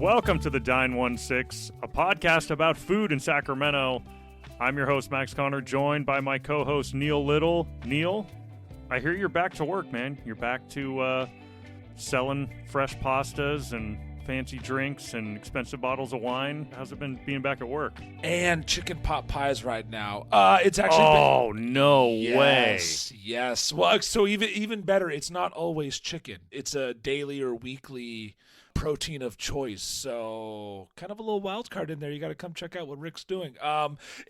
Welcome to the Dine 16, a podcast about food in Sacramento. I'm your host, Max Connor, joined by my co-host, Neil Little. Neil, I hear you're back to work, man. You're back to selling fresh pastas and fancy drinks and expensive bottles of wine. How's it been being back at work? And chicken pot pies right now. It's actually no way. Yes. Well, so even better, it's not always chicken. It's a daily or weekly protein of choice. So kind of a little wild card in there. You got to come check out what Rick's doing.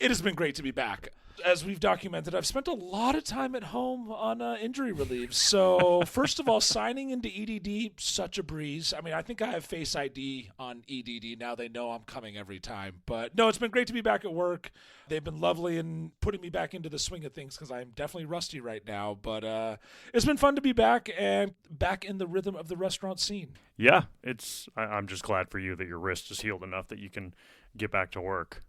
It has been great to be back. As we've documented, I've spent a lot of time at home on injury relief. So first of all, signing into EDD, such a breeze. I mean, I think I have Face ID on EDD. Now they know I'm coming every time. But no, it's been great to be back at work. They've been lovely in putting me back into the swing of things because I'm definitely rusty right now. But it's been fun to be back and back in the rhythm of the restaurant scene. Yeah, I'm just glad for you that your wrist is healed enough that you can get back to work.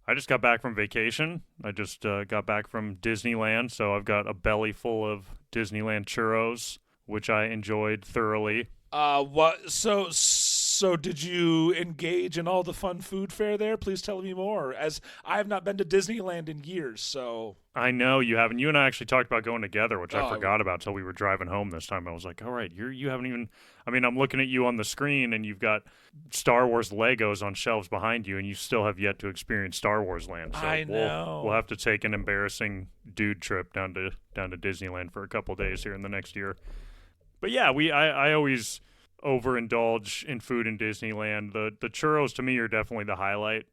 I just got back from vacation. I just got back from Disneyland, so I've got a belly full of Disneyland churros, which I enjoyed thoroughly. What? So did you engage in all the fun food fare there? Please tell me more, as I have not been to Disneyland in years, so... I know you haven't. You and I actually talked about going together, which I forgot about till we were driving home this time. I was like, all right, you haven't even... I mean, I'm looking at you on the screen, and you've got Star Wars Legos on shelves behind you, and you still have yet to experience Star Wars Land. So I know. We'll have to take an embarrassing dude trip down to Disneyland for a couple days here in the next year. But yeah, I always overindulge in food in Disneyland. The churros, to me, are definitely the highlight.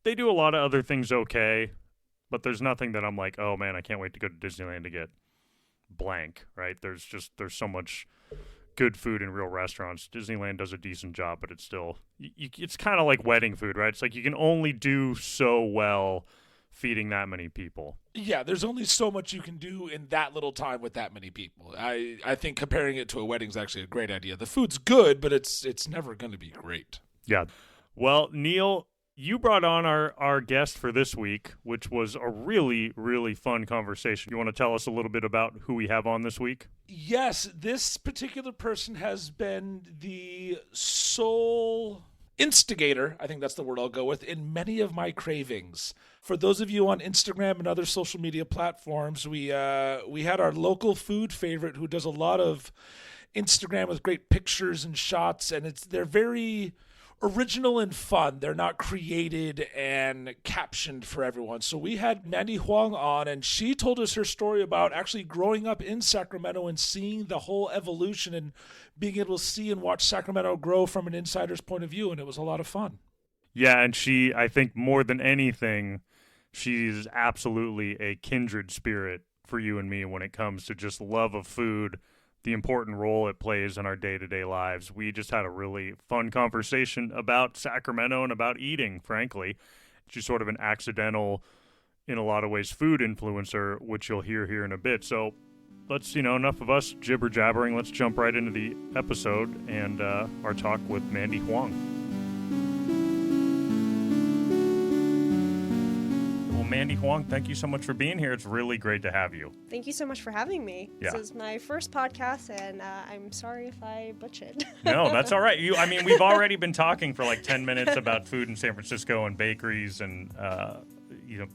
They do a lot of other things okay, but there's nothing that I'm like, oh man, I can't wait to go to Disneyland to get blank, right? There's so much good food in real restaurants. Disneyland does a decent job, but it's still, it's kind of like wedding food, right? It's like you can only do so well feeding that many people. Yeah, there's only so much you can do in that little time with that many people. I think comparing it to a wedding is actually a great idea. The food's good, but it's never going to be great. Yeah. Well, Neil, you brought on our guest for this week, which was a really, really fun conversation. You want to tell us a little bit about who we have on this week? Yes, this particular person has been the sole instigator, I think that's the word I'll go with, in many of my cravings. For those of you on Instagram and other social media platforms, we had our local food favorite who does a lot of Instagram with great pictures and shots, and they're very original and fun. They're not created and captioned for everyone. So we had Mandy Hwang on, and she told us her story about actually growing up in Sacramento and seeing the whole evolution and being able to see and watch Sacramento grow from an insider's point of view, and it was a lot of fun. Yeah, and she, I think more than anything, she's absolutely a kindred spirit for you and me when it comes to just love of food, the important role it plays in our day-to-day lives. We just had a really fun conversation about Sacramento and about eating, frankly. She's sort of an accidental, in a lot of ways, food influencer, which you'll hear here in a bit. So let's, enough of us jibber-jabbering. Let's jump right into the episode and our talk with Mandy Hwang. Mandy Hwang, thank you so much for being here. It's really great to have you. Thank you so much for having me. Yeah. This is my first podcast, and I'm sorry if I butchered. No, that's all right. We've already been talking for like 10 minutes about food in San Francisco and bakeries and,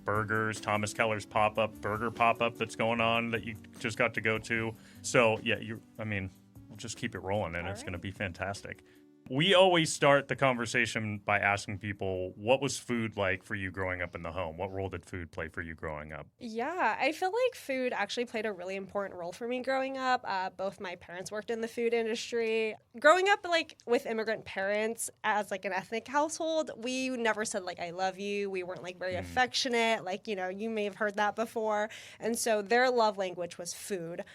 burgers, Thomas Keller's burger pop-up that's going on that you just got to go to. So, yeah, we'll just keep it rolling, and it's going to be fantastic. We always start the conversation by asking people, what was food like for you growing up in the home? What role did food play for you growing up? Yeah, I feel like food actually played a really important role for me growing up. Both my parents worked in the food industry. Growing up with immigrant parents as an ethnic household, we never said I love you. We weren't very affectionate. You may have heard that before. And so their love language was food.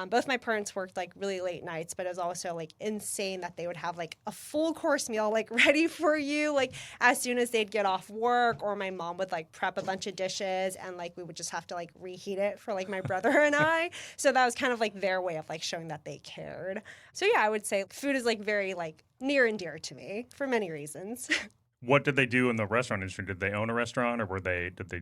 Both my parents worked really late nights, but it was also insane that they would have a full course meal ready for you as soon as they'd get off work, or my mom would prep a bunch of dishes and we would just have to reheat it for my brother and I. So that was kind of their way of showing that they cared. So yeah, I would say food is very near and dear to me for many reasons. What did they do in the restaurant industry? Did they own a restaurant, or did they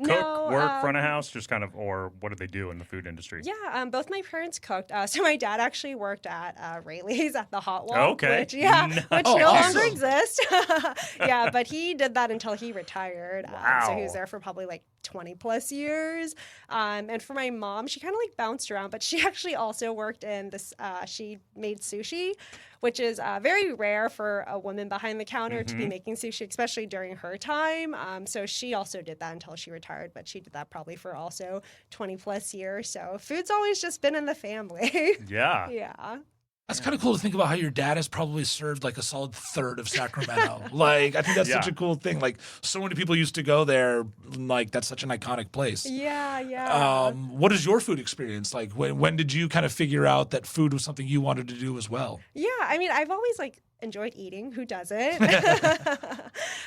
cook, No, work, front of house, just kind of, or what do they do in the food industry? Yeah, both my parents cooked. So my dad actually worked at Rayleigh's at the Hot Walk, Okay. which Nice. which Oh, no awesome. longer exists. Yeah, but he did that until he retired. So he was Wow. there for probably like 20 plus years. And for my mom, she kind of like bounced around, but she actually also worked in this. She made sushi, which is very rare for a woman behind the counter to be making sushi, especially during her time. So she also did that until she retired, but she did that probably for also 20 plus years. So food's always just been in the family. Yeah. Yeah. That's kind of cool to think about how your dad has probably served like a solid third of Sacramento. Like, I think that's such Yeah. a cool thing. Like, so many people used to go there. Like, that's such an iconic place. Yeah. What is your food experience like? When did you kind of figure out that food was something you wanted to do as well? Yeah, I mean, I've always like enjoyed eating. Who doesn't?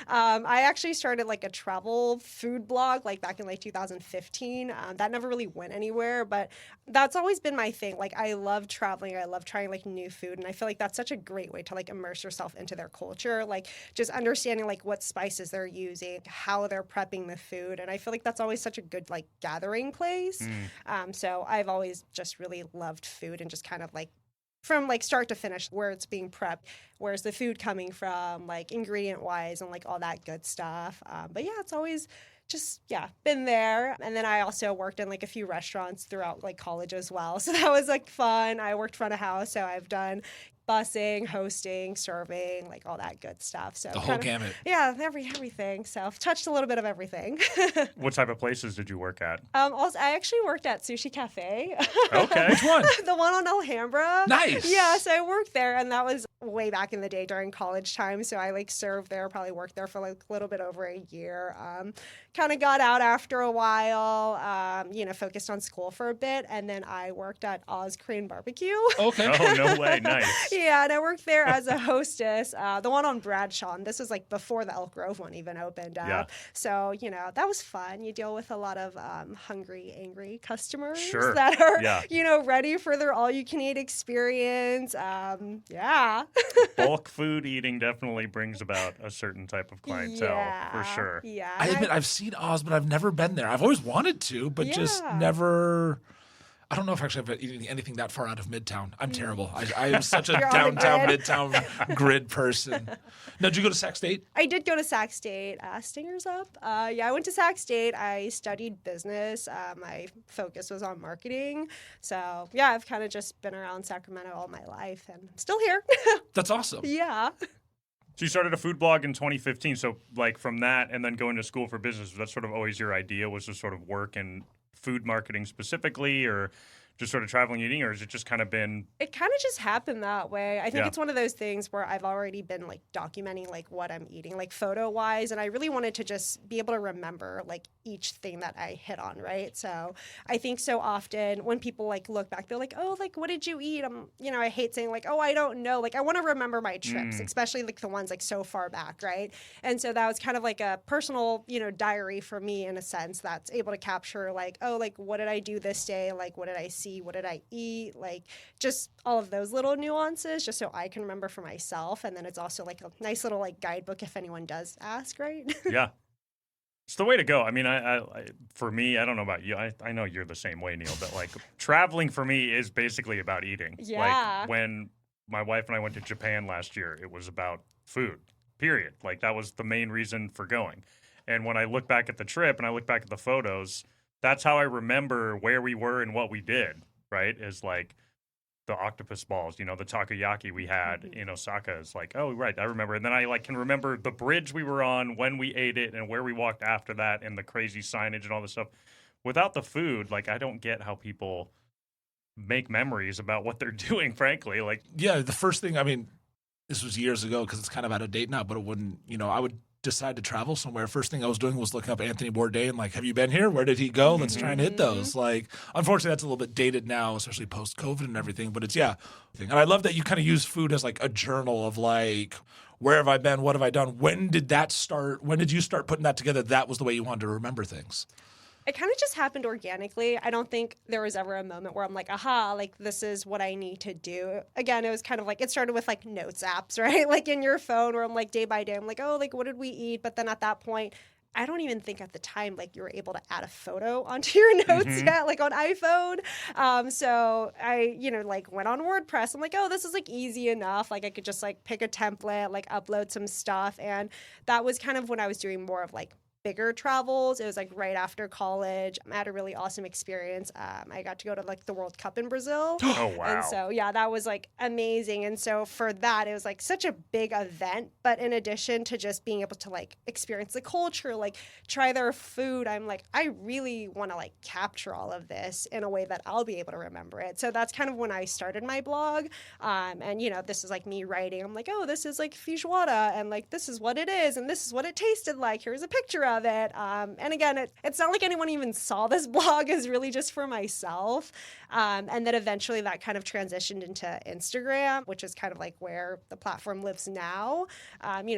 I actually started like a travel food blog like back in like 2015. That never really went anywhere, but that's always been my thing. Like I love traveling. I love trying like new food, and I feel like that's such a great way to like immerse yourself into their culture. Like just understanding like what spices they're using, how they're prepping the food, and I feel like that's always such a good like gathering place. So I've always just really loved food and just kind of like from like start to finish where it's being prepped, where's the food coming from, like ingredient wise and like all that good stuff. But yeah, it's always just been there. And then I also worked in like a few restaurants throughout like college as well, so that was like fun. I worked front of house, so I've done busing, hosting, serving, like all that good stuff. So The whole gamut. Yeah, everything. So I've touched a little bit of everything. What type of places did you work at? Also, I actually worked at Sushi Cafe. Okay. Which one? The one on Alhambra. Nice. Yeah, so I worked there, and that was way back in the day during college time. So I like served there, probably worked there for like a little bit over a year. Kind of got out after a while, focused on school for a bit, and then I worked at Oz Korean Barbecue. Okay. Oh, no way. Nice. Yeah, and I worked there as a hostess, the one on Bradshaw. And this was like before the Elk Grove one even opened up. Yeah. So, that was fun. You deal with a lot of hungry, angry customers Sure. that are, Yeah. ready for their all-you-can-eat experience. Yeah. Bulk food eating definitely brings about a certain type of clientele, for sure. Yeah. I and admit I've seen Oz, but I've never been there. I've always wanted to, but just Yeah. never. I don't know if actually I've eaten anything that far out of Midtown. I'm terrible. I am such a You're on the downtown, grid. Midtown grid person. Now, did you go to Sac State? I did go to Sac State. Stingers up. I went to Sac State. I studied business. My focus was on marketing. So, yeah, I've kind of just been around Sacramento all my life and still here. That's awesome. Yeah. So you started a food blog in 2015. So like from that and then going to school for business, was that sort of always your idea, was to sort of work in food marketing specifically, or just sort of traveling eating, or has it just kind of been? It kind of just happened that way. I think Yeah. it's one of those things where I've already been like documenting like what I'm eating, like photo wise, and I really wanted to just be able to remember like each thing that I hit on, right? So I think so often when people like look back, they're like, oh, like what did you eat? I hate saying like, oh, I don't know. Like I want to remember my trips, especially like the ones like so far back, right? And so that was kind of like a personal, diary for me in a sense that's able to capture like, oh, like what did I do this day? Like what did I see? What did I eat? Like just all of those little nuances, just so I can remember for myself. And then it's also like a nice little like guidebook if anyone does ask, right? Yeah. It's the way to go. I mean, I for me, I don't know about you. I know you're the same way, Neil, but like traveling for me is basically about eating. Yeah. Like when my wife and I went to Japan last year, it was about food, period. Like that was the main reason for going. And when I look back at the trip and I look back at the photos, that's how I remember where we were and what we did, right? Is like the octopus balls, the takoyaki we had in Osaka is like, oh, right, I remember. And then I like can remember the bridge we were on, when we ate it, and where we walked after that, and the crazy signage and all this stuff. Without the food, like I don't get how people make memories about what they're doing, frankly. Like, Yeah, the first thing, I mean, this was years ago because it's kind of out of date now, but it wouldn't, I would decide to travel somewhere. First thing I was doing was looking up Anthony Bourdain, like, have you been here? Where did he go? Let's try and hit those. Like, unfortunately, that's a little bit dated now, especially post-COVID and everything, but it's, yeah. And I love that you kind of use food as like a journal of like, where have I been? What have I done? When did that start? When did you start putting that together? That was the way you wanted to remember things. It kind of just happened organically. I don't think there was ever a moment where I'm like, aha, like this is what I need to do. Again, it was kind of like, it started with like notes apps, right? Like in your phone where I'm like day by day, I'm like, oh, like what did we eat? But then at that point, I don't even think at the time like you were able to add a photo onto your notes yet, like on iPhone. So I, like went on WordPress. I'm like, oh, this is like easy enough. Like I could just like pick a template, like upload some stuff. And that was kind of when I was doing more of like bigger travels. It was like right after college. I had a really awesome experience. I got to go to like the World Cup in Brazil. Oh, wow. And so, yeah, that was like amazing. And so for that, it was like such a big event. But in addition to just being able to like experience the culture, like try their food, I'm like, I really want to like capture all of this in a way that I'll be able to remember it. So that's kind of when I started my blog. And, this is like me writing. I'm like, oh, this is like feijoada. And like, this is what it is. And this is what it tasted like. Here's a picture of it. And again, it's not like anyone even saw this blog. Is really just for myself. And then eventually that kind of transitioned into Instagram, which is kind of like where the platform lives now.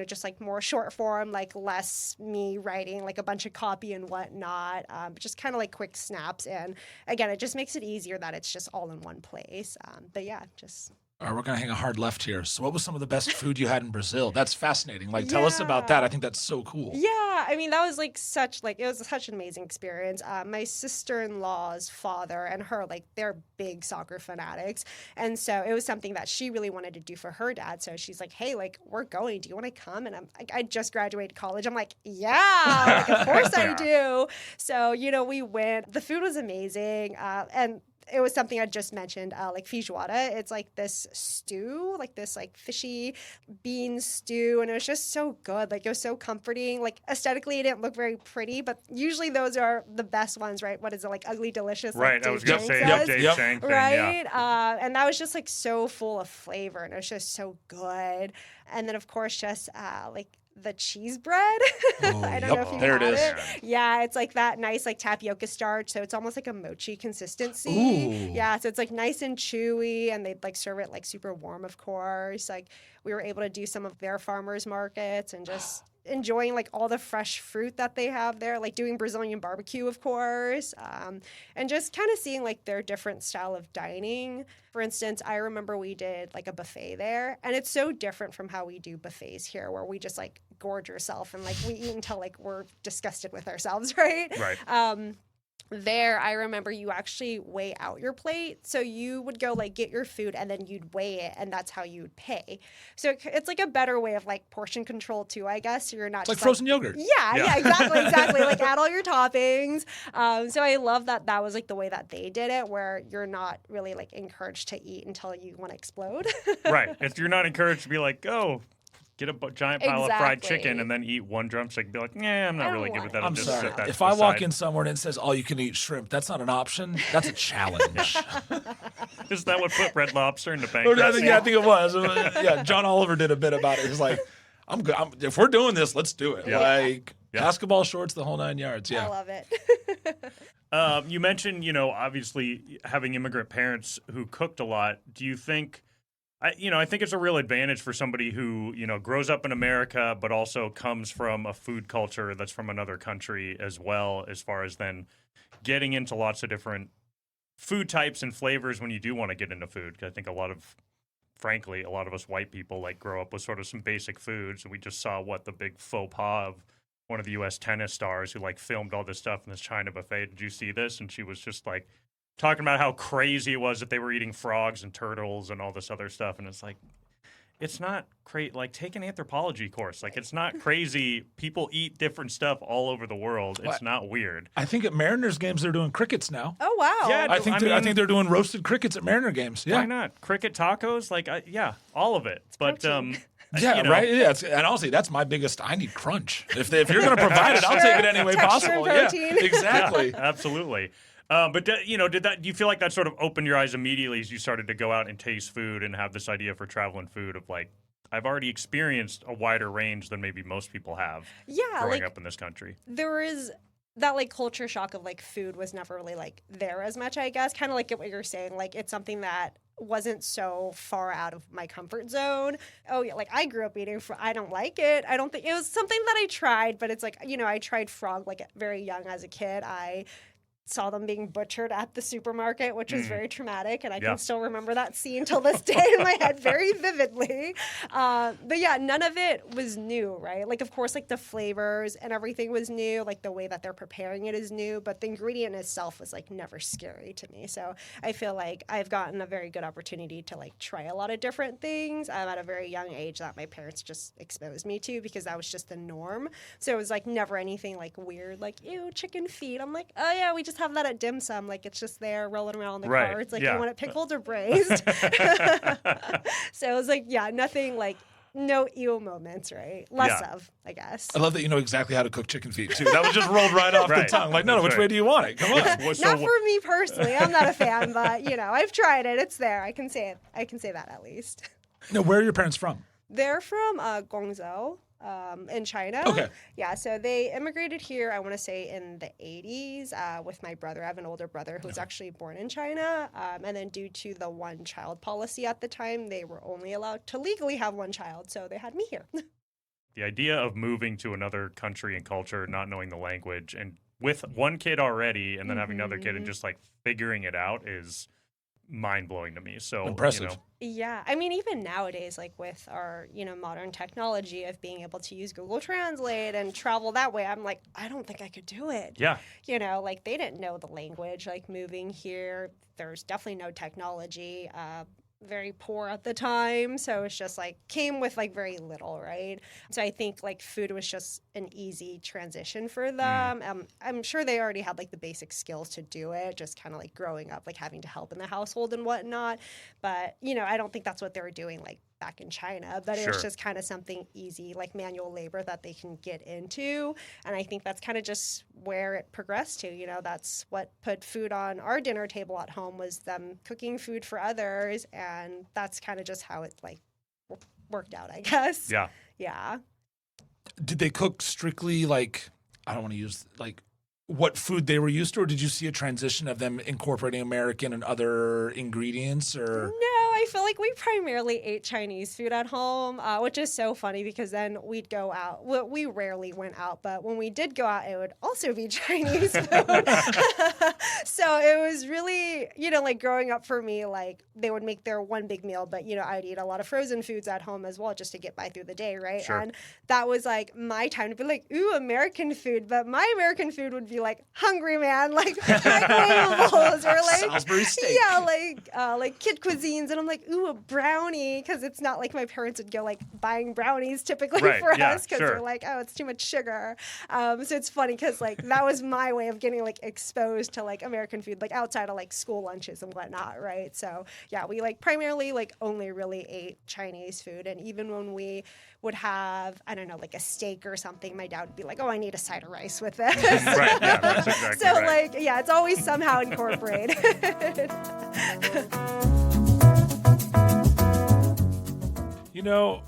Just like more short form, like less me writing like a bunch of copy and whatnot, just kind of like quick snaps. And again, it just makes it easier that it's just all in one place. But yeah, just... All right, we're going to hang a hard left here. So what was some of the best food you had in Brazil? That's fascinating. Like, tell us about that. I think that's so cool. Yeah, I mean, that was like it was such an amazing experience. My sister-in-law's father and her, like, they're big soccer fanatics. And so it was something that she really wanted to do for her dad. So she's like, hey, like, we're going. Do you want to come? And I just graduated college. I'm like, yeah, like, of course I do. So, we went. The food was amazing. And it was something I just mentioned, like feijoada. It's like this stew, like this like fishy bean stew, and it was just so good. Like it was so comforting. Like aesthetically, it didn't look very pretty, but usually those are the best ones, right? What is it, like Ugly Delicious? Right, like I was gonna Dave say Chang says? Dave Chang thing, right? yeah. And that was just like so full of flavor, and it was just so good. And then of course, just like the cheese bread. I don't know if you there had it is. it. Yeah, it's like that nice like tapioca starch, so it's almost like a mochi consistency. Ooh. Yeah, so it's like nice and chewy, and they'd like serve it like super warm, of course. Like we were able to do some of their farmers markets and just enjoying like all the fresh fruit that they have there, like doing Brazilian barbecue, of course, and just kind of seeing like their different style of dining. For instance, I remember we did like a buffet there, and it's so different from how we do buffets here, where we just like gorge yourself and like we eat until like we're disgusted with ourselves, right? Right. There, I remember you actually weigh out your plate. So you would go like get your food and then you'd weigh it, and that's how you would pay. So it's like a better way of like portion control too, I guess. So you're not It's like just frozen yogurt. Yeah, exactly. Like add all your toppings. So I love that was like the way that they did it, where you're not really like encouraged to eat until you want to explode. Right. If you're not encouraged to be like, oh, get a giant pile of fried Exactly. chicken and then eat one drumstick and be like, nah, I'm not really good with that. I'll I'm just sorry. set that If to I the walk side. in somewhere and it says all you can eat shrimp, that's not an option. That's a challenge. Is that what put Red Lobster into I bankruptcy? think it was. Yeah, John Oliver did a bit about it. He's like, I'm good. If we're doing this, let's do it. Yeah. Like Yeah. basketball shorts, the whole 9 yards. I Yeah. love it. You mentioned, obviously having immigrant parents who cooked a lot. Do you think, I think it's a real advantage for somebody who, grows up in America, but also comes from a food culture that's from another country as well, as far as then getting into lots of different food types and flavors when you do want to get into food. 'Cause I think frankly, a lot of us white people like grow up with sort of some basic foods. And we just saw the big faux pas of one of the U.S. tennis stars who like filmed all this stuff in this China buffet. Did you see this? And she was just like talking about how crazy it was that they were eating frogs and turtles and all this other stuff. And it's like, it's not crazy. Like, take an anthropology course. Like, it's not crazy. People eat different stuff all over the world. It's not weird. I think at Mariners games they're doing crickets now. Oh wow. Yeah, I think they're doing roasted crickets at Mariner games. Yeah. Why not? Cricket tacos? Like, yeah, all of it. But, Yeah, right. Yeah, and honestly, that's my biggest. I need crunch. If you're going to provide it, I'll take it any way Texture and possible. Yeah, protein. exactly. Absolutely. But do you feel like that sort of opened your eyes immediately as you started to go out and taste food and have this idea for traveling food of like, I've already experienced a wider range than maybe most people have growing up in this country. There is that like culture shock of like food was never really like there as much, I guess. Kind of like what you're saying, like it's something that wasn't so far out of my comfort zone. Oh yeah, like I grew up eating I don't like it. I don't think it was something that I tried, but it's like, I tried frog like very young as a kid. I saw them being butchered at the supermarket, which was very traumatic. And I Yeah. can still remember that scene till this day in my head very vividly. But yeah, none of it was new, right? Like, of course, like the flavors and everything was new, like the way that they're preparing it is new, but the ingredient itself was like never scary to me. So I feel like I've gotten a very good opportunity to like try a lot of different things at a very young age that my parents just exposed me to because that was just the norm. So it was like never anything like weird, like, ew, chicken feet. I'm like, oh yeah, we just have that at dim sum. Like it's just there rolling around the Right, carts. Like yeah. you want it pickled or braised. So it was like, yeah, nothing like no ew moments, right? Less Yeah. of, I guess. I love that you know exactly how to cook chicken feet too. That was just rolled right off Right. the tongue. Like, no, That's which right. way do you want it? Come on. Well, so Not for me personally. I'm not a fan, but you know, I've tried it. It's there. I can say it. I can say that at least. No, where are your parents from? They're from Guangzhou in China. Okay. Yeah, so they immigrated here, I want to say, in the 80s with my brother. I have an older brother who was actually born in China. And then due to the one-child policy at the time, they were only allowed to legally have one child. So they had me here. the idea of moving to another country and culture, not knowing the language, and with one kid already, and then having another kid and just like figuring it out is mind blowing to me. So Impressive. You know, Yeah, I mean, even nowadays, like with our, modern technology of being able to use Google Translate and travel that way, I'm like, I don't think I could do it. yeah, Like they didn't know the language, like moving here, there's definitely no technology, very poor at the time. So it's just like came with like very little, right? So I think like food was just an easy transition for them. I'm sure they already had like the basic skills to do it, just kind of like growing up, like having to help in the household and whatnot. But, I don't think that's what they were doing like back in China, but Sure. it's just kind of something easy, like manual labor that they can get into. And I think that's kind of just where it progressed to, that's what put food on our dinner table at home was them cooking food for others. And that's kind of just how it like worked out, I guess. yeah. Yeah. Did they cook strictly like, I don't want to use like what food they were used to, or did you see a transition of them incorporating American and other ingredients or? No, I feel like we primarily ate Chinese food at home, which is so funny because then we'd go out. Well, we rarely went out, but when we did go out, it would also be Chinese food. So it was really, like growing up for me, like they would make their one big meal, but, I'd eat a lot of frozen foods at home as well just to get by through the day, right? Sure. And that was like my time to be like, ooh, American food. But my American food would be like Hungry Man, like microwaves or like Salisbury steak. yeah, like kid cuisines, and I'm like, ooh, a brownie, because it's not like my parents would go like buying brownies typically Right, for yeah, us because sure. they're like, oh, it's too much sugar. So it's funny because like that was my way of getting like exposed to like American food, like outside of like school lunches and whatnot, right? So yeah, we like primarily like only really ate Chinese food, and even when we would have, I don't know, like a steak or something, my dad would be like, oh, I need a side of rice with this. Right, yeah, that's exactly So right. like, yeah, it's always somehow incorporated.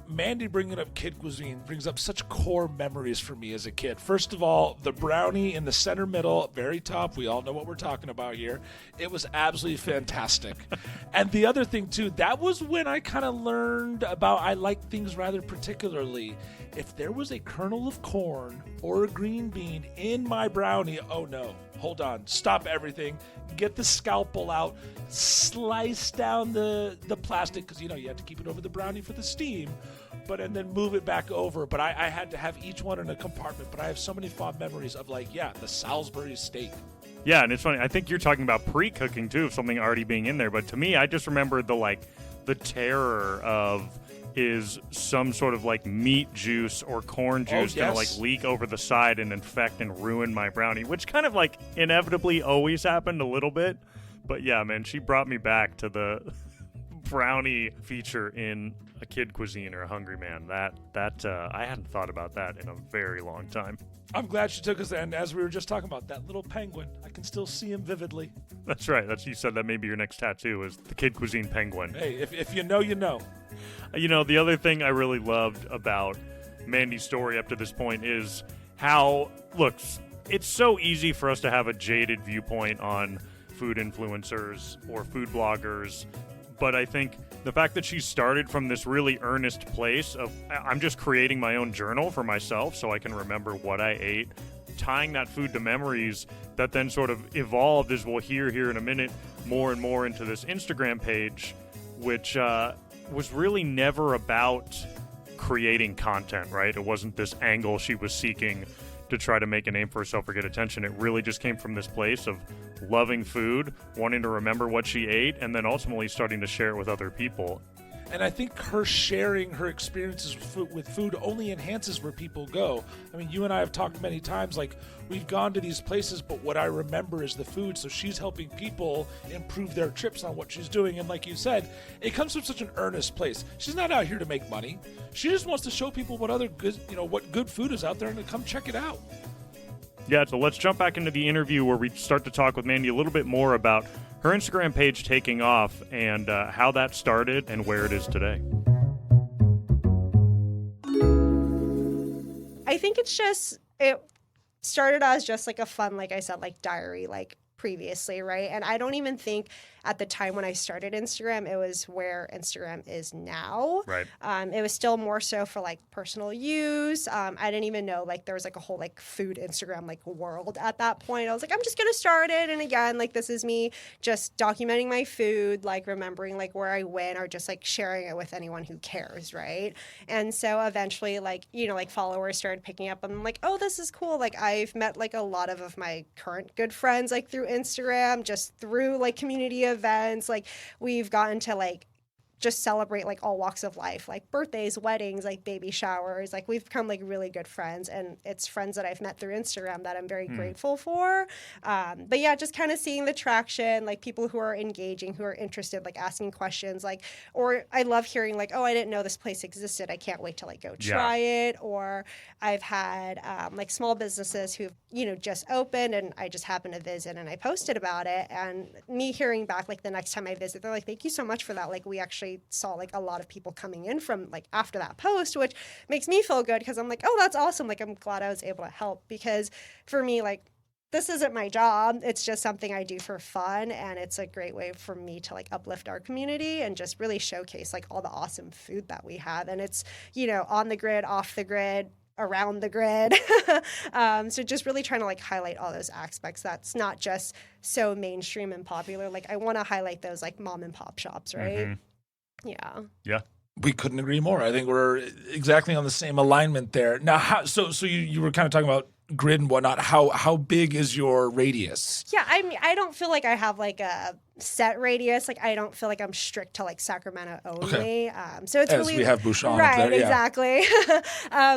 Mandy bringing up kid cuisine brings up such core memories for me as a kid. First of all, the brownie in the center middle, very top. We all know what we're talking about here. It was absolutely fantastic. And the other thing, too, that was when I kind of learned about I like things rather particularly. If there was a kernel of corn or a green bean in my brownie, oh no, hold on, stop everything, get the scalpel out, slice down the plastic, because you have to keep it over the brownie for the steam, and then move it back over. But I had to have each one in a compartment. But I have so many fond memories of the Salisbury steak. Yeah, and it's funny. I think you're talking about pre-cooking too, of something already being in there. But to me, I just remember the terror of is some sort of like meat juice or corn juice gonna like leak over the side and infect and ruin my brownie, which kind of like inevitably always happened a little bit. But yeah, man, she brought me back to the brownie feature in a kid cuisine or a Hungry Man. That I hadn't thought about that in a very long time. I'm glad she took us there. And as we were just talking about, that little penguin, I can still see him vividly. That's right. You said that maybe your next tattoo is the kid cuisine penguin. Hey, if you know, you know. The other thing I really loved about Mandy's story up to this point is how, look, it's so easy for us to have a jaded viewpoint on food influencers or food bloggers, but I think the fact that she started from this really earnest place of, I'm just creating my own journal for myself so I can remember what I ate, tying that food to memories that then sort of evolved, as we'll hear here in a minute, more and more into this Instagram page, which was really never about creating content, right? It wasn't this angle she was seeking to try to make a name for herself or get attention. It really just came from this place of loving food, wanting to remember what she ate, and then ultimately starting to share it with other people. And I think her sharing her experiences with food only enhances where people go. I mean, you and I have talked many times, like, we've gone to these places, but what I remember is the food. So she's helping people improve their trips on what she's doing. And like you said, it comes from such an earnest place. She's not out here to make money. She just wants to show people what other good, what good food is out there and to come check it out. Yeah, so let's jump back into the interview where we start to talk with Mandy a little bit more about her Instagram page taking off and how that started and where it is today. I think it started as just like a fun, like I said, like diary, like previously, right? And I don't even think at the time when I started Instagram, it was where Instagram is now. Right. It was still more so for like personal use. I didn't even know like there was like a whole like food Instagram like world at that point. I was like, I'm just gonna start it, and again, like this is me just documenting my food, like remembering like where I went, or just like sharing it with anyone who cares, right? And so eventually, like like followers started picking up, and I'm like, oh, this is cool. Like I've met like a lot of my current good friends like through Instagram, just through like community events. Like we've gotten to like just celebrate like all walks of life, like birthdays, weddings, like baby showers. Like we've become like really good friends, and it's friends that I've met through Instagram that I'm very grateful for. But yeah, just kind of seeing the traction, like people who are engaging, who are interested, like asking questions, like, or I love hearing like, oh, I didn't know this place existed. I can't wait to like go try it. Or I've had like small businesses who've, just opened, and I just happened to visit and I posted about it, and me hearing back like the next time I visit, they're like, thank you so much for that. Like we actually saw like a lot of people coming in from like after that post, which makes me feel good because I'm like, oh, that's awesome. Like I'm glad I was able to help, because for me, like this isn't my job. It's just something I do for fun, and it's a great way for me to like uplift our community and just really showcase like all the awesome food that we have. And it's, on the grid, off the grid, around the grid. So just really trying to like highlight all those aspects that's not just so mainstream and popular. Like I want to highlight those like mom and pop shops, right? Mm-hmm. Yeah. We couldn't agree more. I think we're exactly on the same alignment there. Now, so you were kind of talking about grid and whatnot. How big is your radius? Yeah, I mean, I don't feel like I have like a set radius. Like I don't feel like I'm strict to like Sacramento only. Okay. So it's really, we have Bouchon right, up there, yeah. exactly.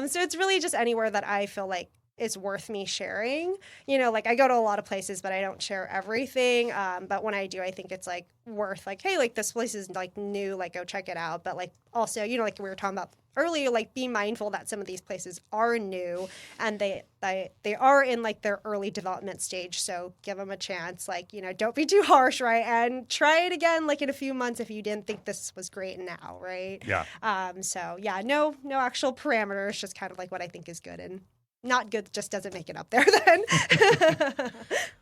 So it's really just anywhere that I feel like is worth me sharing. Like I go to a lot of places, but I don't share everything. But when I do, I think it's like worth like, hey, like this place is like new, like go check it out. But like also, like we were talking about earlier, like be mindful that some of these places are new and they are in like their early development stage. So give them a chance. Like, don't be too harsh, right? And try it again, like in a few months if you didn't think this was great now, right? Yeah. So yeah, no actual parameters, just kind of like what I think is good, and not good just doesn't make it up there then.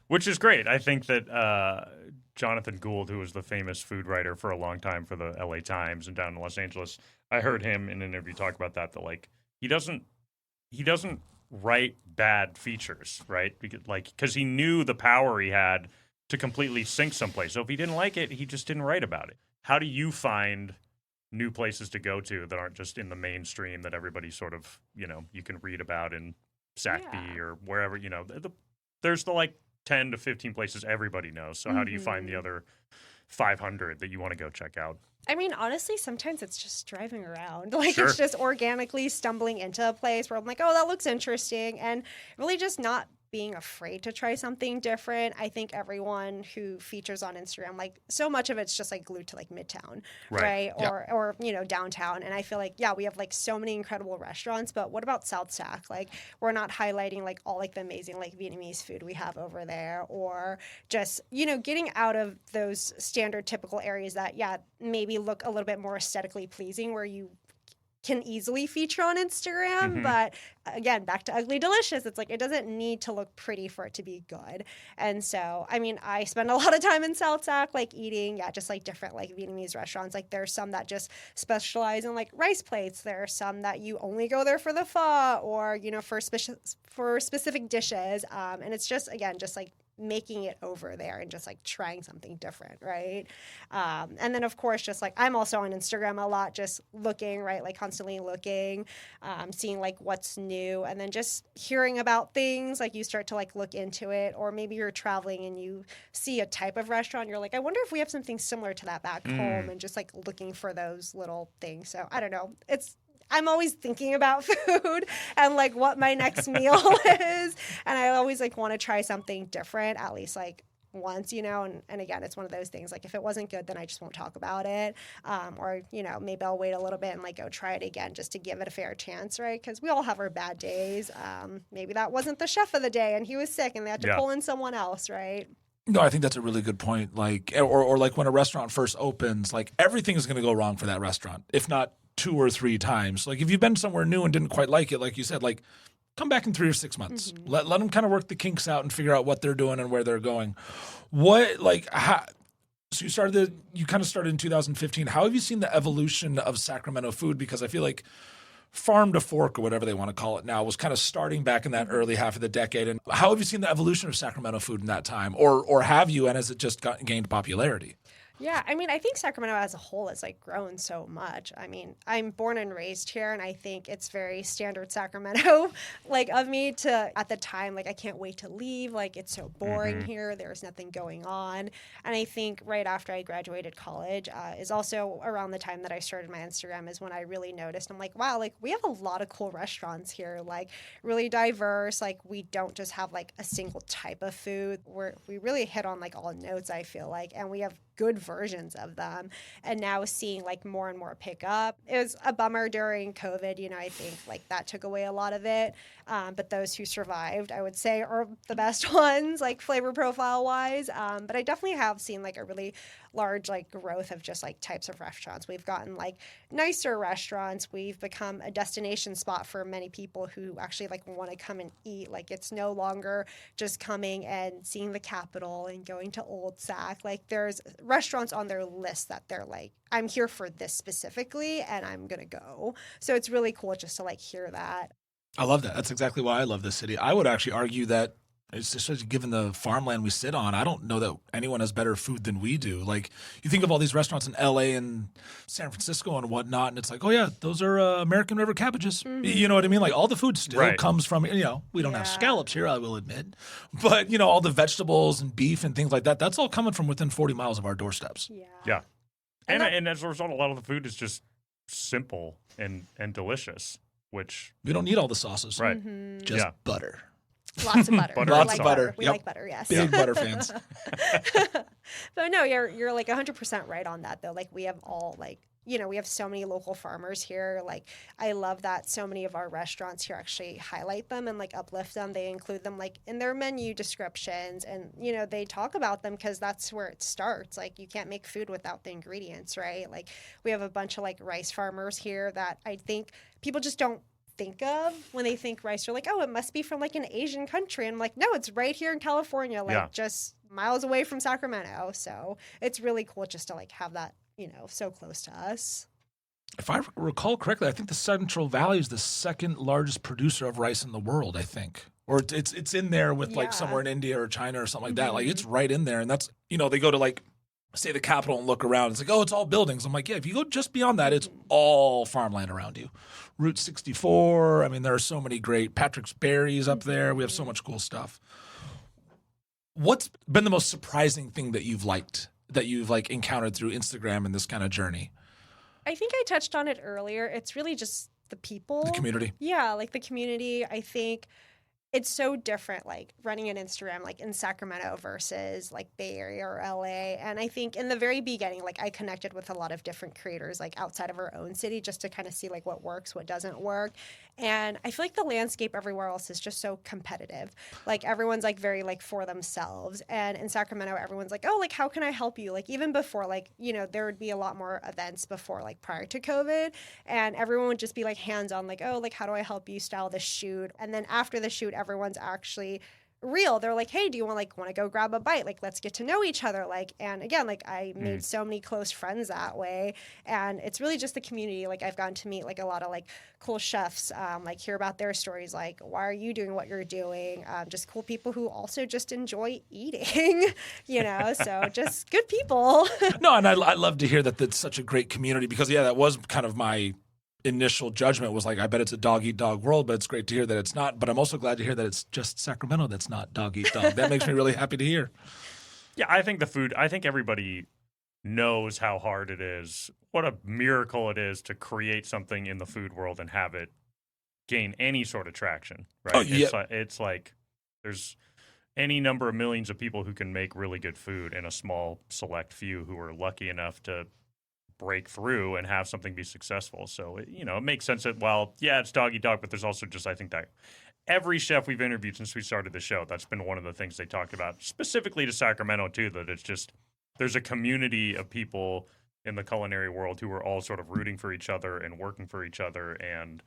Which is great. I think that Jonathan Gould, who was the famous food writer for a long time for the LA Times and down in Los Angeles, I heard him in an interview talk about that like he doesn't write bad features, right? Because he knew the power he had to completely sink someplace. So if he didn't like it, he just didn't write about it. How do you find new places to go to that aren't just in the mainstream that everybody sort of, you can read about in SACB or wherever, there's the like 10 to 15 places everybody knows. So how do you find the other 500 that you want to go check out? I mean, honestly, sometimes it's just driving around. Like, Sure. It's just organically stumbling into a place where I'm like, oh, that looks interesting. And really just not being afraid to try something different. I think everyone who features on Instagram, like so much of it's just like glued to like Midtown, right? Or downtown. And I feel like, we have like so many incredible restaurants, but what about South Sac? Like we're not highlighting like all like the amazing like Vietnamese food we have over there, or just, getting out of those standard typical areas that, maybe look a little bit more aesthetically pleasing, where you can easily feature on Instagram. But again, back to Ugly Delicious, it's like it doesn't need to look pretty for it to be good. And so, I mean, I spend a lot of time in South Sac, like eating, just like different like Vietnamese restaurants. Like there's some that just specialize in like rice plates. There are some that you only go there for the pho or, you know, for specific dishes. And it's just, again, just like making it over there and just like trying something different, right? And then of course, just like I'm also on Instagram a lot, just looking, right? Like constantly looking, seeing like what's new, and then just hearing about things. Like you start to like look into it, or maybe you're traveling and you see a type of restaurant, you're like, I wonder if we have something similar to that back home, and just like looking for those little things. So I don't know. I'm always thinking about food and like what my next meal is. And I always like want to try something different, at least like once, you know, and again, it's one of those things like if it wasn't good, then I just won't talk about it. Or, you know, maybe I'll wait a little bit and like go try it again just to give it a fair chance, right? Because we all have our bad days. Maybe that wasn't the chef of the day and he was sick and they had to pull in someone else, right? No, I think that's a really good point. Like, or like when a restaurant first opens, like everything is going to go wrong for that restaurant, if not 2 or 3 times. Like if you've been somewhere new and didn't quite like it, like you said, like come back in 3 or 6 months. Let them kind of work the kinks out and figure out what they're doing and where they're going. What like so you kind of started in 2015. How have you seen the evolution of Sacramento food? Because I feel like farm to fork or whatever they want to call it now was kind of starting back in that early half of the decade. And how have you seen the evolution of Sacramento food in that time? Or have you, and has it just gained popularity? Yeah, I mean, I think Sacramento as a whole has like grown so much. I mean, I'm born and raised here, and I think it's very standard Sacramento, like of me to at the time, like I can't wait to leave. Like it's so boring here. There's nothing going on. And I think right after I graduated college is also around the time that I started my Instagram is when I really noticed. I'm like, wow, like we have a lot of cool restaurants here, like really diverse. Like we don't just have like a single type of food. We really hit on like all notes, I feel like, and we have good versions of them. And now seeing like more and more pick up. It was a bummer during COVID, you know, I think like that took away a lot of it. But those who survived, I would say, are the best ones, like flavor profile wise. But I definitely have seen like a really large like growth of just like types of restaurants. We've gotten like nicer restaurants. We've become a destination spot for many people who actually like want to come and eat. Like it's no longer just coming and seeing the Capitol and going to Old Sac. Like there's restaurants on their list that they're like, I'm here for this specifically and I'm going to go. So it's really cool just to like hear that. I love that. That's exactly why I love this city. I would actually argue that it's just given the farmland we sit on, I don't know that anyone has better food than we do. Like you think of all these restaurants in LA and San Francisco and whatnot, and it's like, oh yeah, those are American River cabbages. You know what I mean? Like all the food still comes from, you know, we don't have scallops here, I will admit, but you know, all the vegetables and beef and things like that, that's all coming from within 40 miles of our doorsteps. Yeah. And as a result, a lot of the food is just simple and delicious, which we don't need all the sauces. Right. Just butter. Lots of butter. Lots of butter. We like butter, yes. Big butter fans. But no, you're like 100% right on that though. Like we have all like, you know, we have so many local farmers here. Like I love that so many of our restaurants here actually highlight them and like uplift them. They include them like in their menu descriptions and, you know, they talk about them because that's where it starts. Like you can't make food without the ingredients, right? Like we have a bunch of like rice farmers here that I think people just don't think of when they think rice. They're like, oh, it must be from like an Asian country. And I'm like, no, it's right here in California, like just miles away from Sacramento. So it's really cool just to like have that, you know, so close to us. If I recall correctly, I think the Central Valley is the second largest producer of rice in the world, I think. Or it's in there with like somewhere in India or China or something like that. Like it's right in there. And that's, you know, they go to like, say the Capitol and look around. It's like, oh, it's all buildings. I'm like, yeah, if you go just beyond that, it's all farmland around you. Route 64. I mean, there are so many great Patrick's Berries up there. We have so much cool stuff. What's been the most surprising thing that you've liked, that you've like encountered through Instagram and this kind of journey? I think I touched on it earlier. It's really just the people. The community. Yeah, like the community. I think it's so different, like running an Instagram like in Sacramento versus like Bay Area or LA. And I think in the very beginning, like I connected with a lot of different creators like outside of our own city just to kind of see like what works, what doesn't work. And I feel like the landscape everywhere else is just so competitive. Like everyone's like very like for themselves. And in Sacramento, everyone's like, oh, like how can I help you? Like even before, like, you know, there would be a lot more events before, like prior to COVID. And everyone would just be like hands on, like, oh, like how do I help you style this shoot? And then after the shoot, everyone's actually real. They're like, hey, do you want to go grab a bite? Like, let's get to know each other. Like, and again, like I made so many close friends that way. And it's really just the community. Like I've gotten to meet like a lot of like cool chefs, like hear about their stories. Like, why are you doing what you're doing? Just cool people who also just enjoy eating, you know, so just good people. No, and I love to hear that that's such a great community because, yeah, that was kind of my initial judgment was like, I bet it's a dog-eat-dog world, but it's great to hear that it's not. But I'm also glad to hear that it's just Sacramento that's not dog-eat-dog. That makes me really happy to hear. Yeah, I think I think everybody knows how hard it is, what a miracle it is to create something in the food world and have it gain any sort of traction, right? Oh, yeah. It's like there's any number of millions of people who can make really good food and a small select few who are lucky enough to break through and have something be successful. So, it makes sense that, well, yeah, it's dog eat dog, but there's also just, I think that every chef we've interviewed since we started the show, that's been one of the things they talked about, specifically to Sacramento too, that it's just, there's a community of people in the culinary world who are all sort of rooting for each other and working for each other. And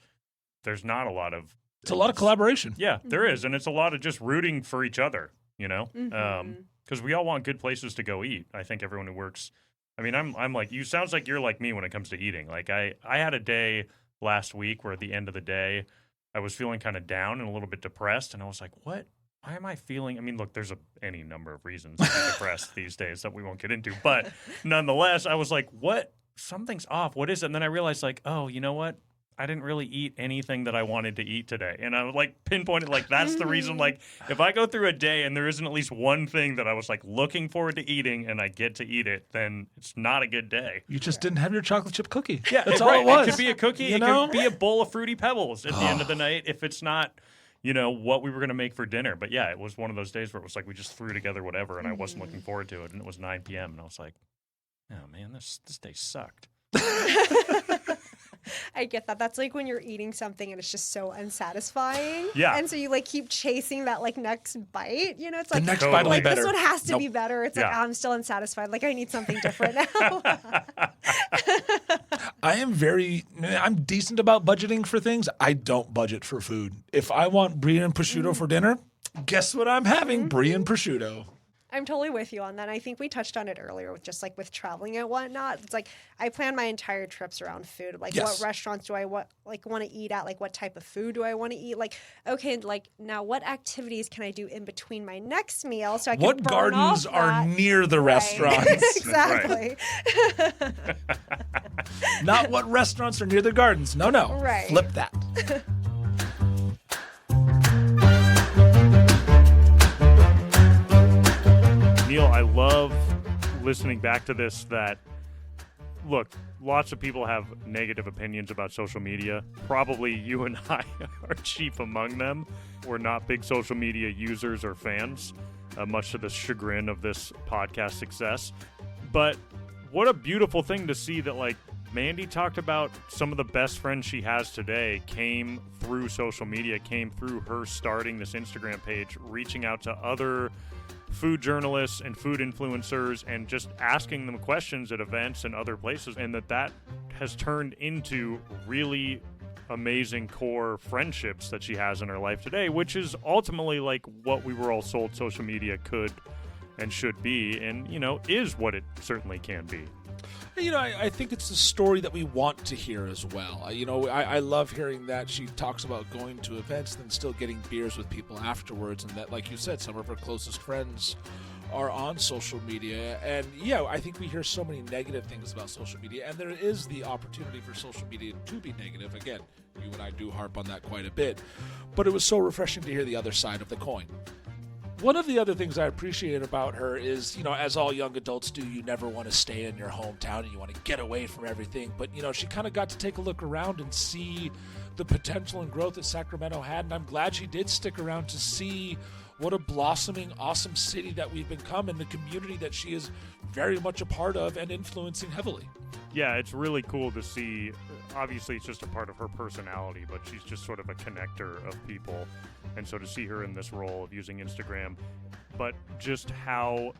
there's not a lot of... It's a lot of collaboration. Yeah, there is. And it's a lot of just rooting for each other, because we all want good places to go eat. I think everyone who works... I mean, I'm like you. Sounds like you're like me when it comes to eating. Like I had a day last week where at the end of the day, I was feeling kind of down and a little bit depressed, and I was like, "What? Why am I feeling?" I mean, look, there's any number of reasons to be depressed these days that we won't get into, but nonetheless, I was like, "What? Something's off. What is it?" And then I realized, like, oh, you know what? I didn't really eat anything that I wanted to eat today. And I like pinpointed, like, that's the reason, like, if I go through a day and there isn't at least one thing that I was like looking forward to eating and I get to eat it, then it's not a good day. You just didn't have your chocolate chip cookie. Yeah, that's all it was. It could be a cookie. Could be a bowl of Fruity Pebbles at the end of the night if it's not, what we were going to make for dinner. But yeah, it was one of those days where it was like we just threw together whatever and I wasn't looking forward to it. And it was 9 p.m. and I was like, oh man, this day sucked. I get that. That's like when you're eating something and it's just so unsatisfying. Yeah. And so you like keep chasing that like next bite. It's The like next bite will be better. This one has to be better. It's like Yeah. I'm still unsatisfied. Like I need something different now. I'm decent about budgeting for things. I don't budget for food. If I want brie and prosciutto for dinner, guess what I'm having? Brie and prosciutto. I'm totally with you on that. I think we touched on it earlier with just like with traveling and whatnot. It's like I plan my entire trips around food. Like Yes. what restaurants do I want to eat at? Like what type of food do I want to eat? Like, okay, like now what activities can I do in between my next meal so I can What burn gardens off are that? near the Right. restaurants? Exactly. Not what restaurants are near the gardens. No. Right. Flip that. Neil, I love listening back to this that, look, lots of people have negative opinions about social media. Probably you and I are chief among them. We're not big social media users or fans, much to the chagrin of this podcast success. But what a beautiful thing to see that, like, Mandy talked about some of the best friends she has today came through social media, came through her starting this Instagram page, reaching out to other food journalists and food influencers and just asking them questions at events and other places, and that has turned into really amazing core friendships that she has in her life today, which is ultimately like what we were all sold social media could and should be, and is what it certainly can be. I think it's the story that we want to hear as well. I love hearing that she talks about going to events and still getting beers with people afterwards, and that, like you said, some of her closest friends are on social media. And yeah, I think we hear so many negative things about social media, and there is the opportunity for social media to be negative. Again, you and I do harp on that quite a bit, but it was so refreshing to hear the other side of the coin. One of the other things I appreciate about her is, as all young adults do, you never want to stay in your hometown and you want to get away from everything. But, she kind of got to take a look around and see the potential and growth that Sacramento had. And I'm glad she did stick around to see what a blossoming, awesome city that we've become and the community that she is very much a part of and influencing heavily. Yeah, it's really cool to see. Obviously, it's just a part of her personality, but she's just sort of a connector of people. And so to see her in this role of using Instagram, but just how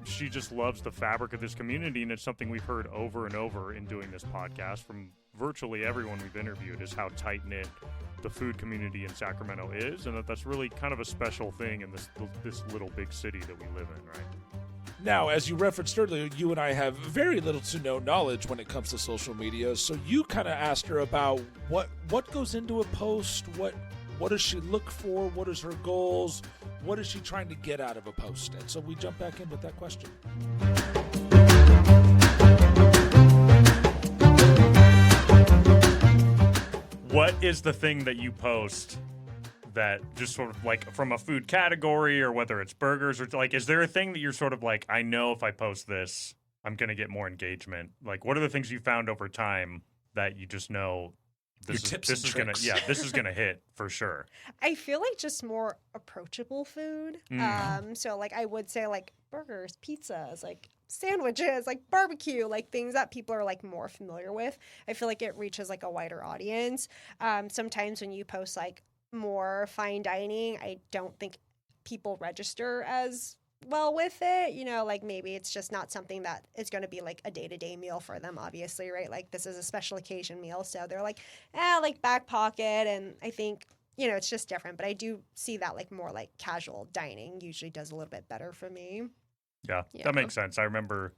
she just loves the fabric of this community, and it's something we've heard over and over in doing this podcast from virtually everyone we've interviewed, is how tight-knit the food community in Sacramento is, and that's really kind of a special thing in this little big city that we live in, right? Now, as you referenced earlier, you and I have very little to no knowledge when it comes to social media. So you kind of asked her about what goes into a post, what does she look for, what is her goals, what is she trying to get out of a post? And so we jump back in with that question. What is the thing that you post that just sort of like from a food category, or whether it's burgers, or like, is there a thing that you're sort of like, I know if I post this, I'm going to get more engagement? Like, what are the things you found over time that you just know this is going to hit for sure? I feel like just more approachable food. So like I would say like burgers, pizzas, like sandwiches, like barbecue, like things that people are like more familiar with. I feel like it reaches like a wider audience. Sometimes when you post like more fine dining, I don't think people register as well with it. Like maybe it's just not something that is going to be like a day-to-day meal for them, obviously, right? Like this is a special occasion meal, so they're like, like back pocket. And I think, it's just different. But I do see that like more like casual dining usually does a little bit better for me. Yeah. That makes sense. I remember